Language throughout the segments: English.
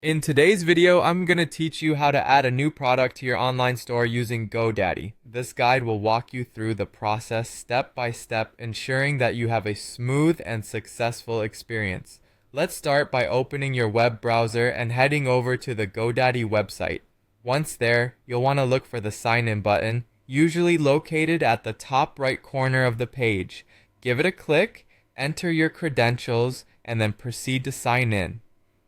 In today's video, I'm going to teach you how to add a new product to your online store using GoDaddy. This guide will walk you through the process step by step, ensuring that you have a smooth and successful experience. Let's start by opening your web browser and heading over to the GoDaddy website. Once there, you'll want to look for the sign in button, usually located at the top right corner of the page. Give it a click, enter your credentials, and then proceed to sign in.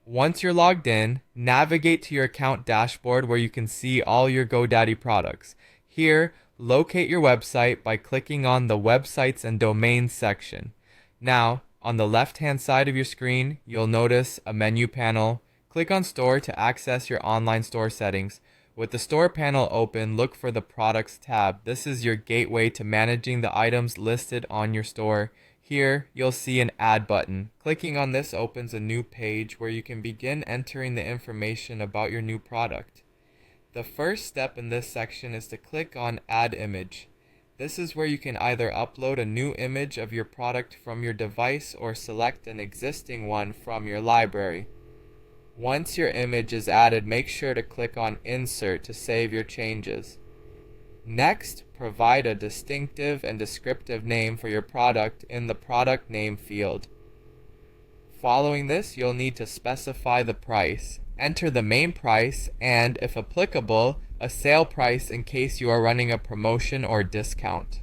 Once you're logged in, navigate to your account dashboard where you can see all your GoDaddy products. Here, locate your website by clicking on the Websites and Domains section. Now, on the left-hand side of your screen, you'll notice a menu panel. Click on Store to access your online store settings. With the Store panel open, look for the Products tab. This is your gateway to managing the items listed on your store. Here, you'll see an Add button. Clicking on this opens a new page where you can begin entering the information about your new product. The first step in this section is to click on Add Image. This is where you can either upload a new image of your product from your device or select an existing one from your library. Once your image is added, make sure to click on Insert to save your changes. Next, provide a distinctive and descriptive name for your product in the product name field. Following this, you'll need to specify the price. Enter the main price and, if applicable, a sale price in case you are running a promotion or discount.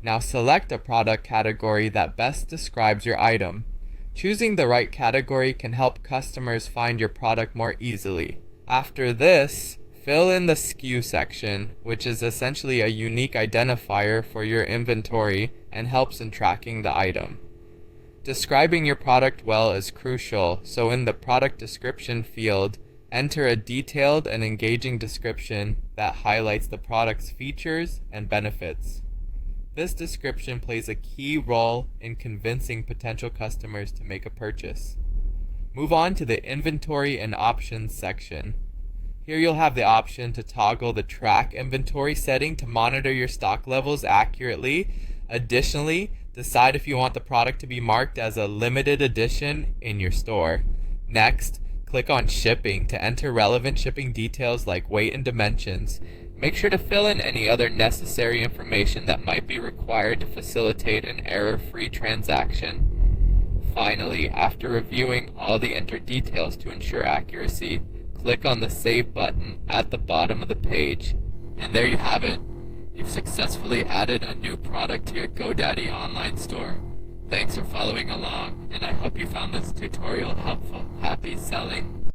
Now select a product category that best describes your item. Choosing the right category can help customers find your product more easily. After this, fill in the SKU section, which is essentially a unique identifier for your inventory and helps in tracking the item. Describing your product well is crucial, so in the product description field, enter a detailed and engaging description that highlights the product's features and benefits. This description plays a key role in convincing potential customers to make a purchase. Move on to the Inventory and Options section. Here you'll have the option to toggle the Track Inventory setting to monitor your stock levels accurately. Additionally, decide if you want the product to be marked as a limited edition in your store. Next, click on Shipping to enter relevant shipping details like weight and dimensions. Make sure to fill in any other necessary information that might be required to facilitate an error-free transaction. Finally, after reviewing all the entered details to ensure accuracy, click on the Save button at the bottom of the page. And there you have it. You've successfully added a new product to your GoDaddy online store. Thanks for following along, and I hope you found this tutorial helpful. Happy selling!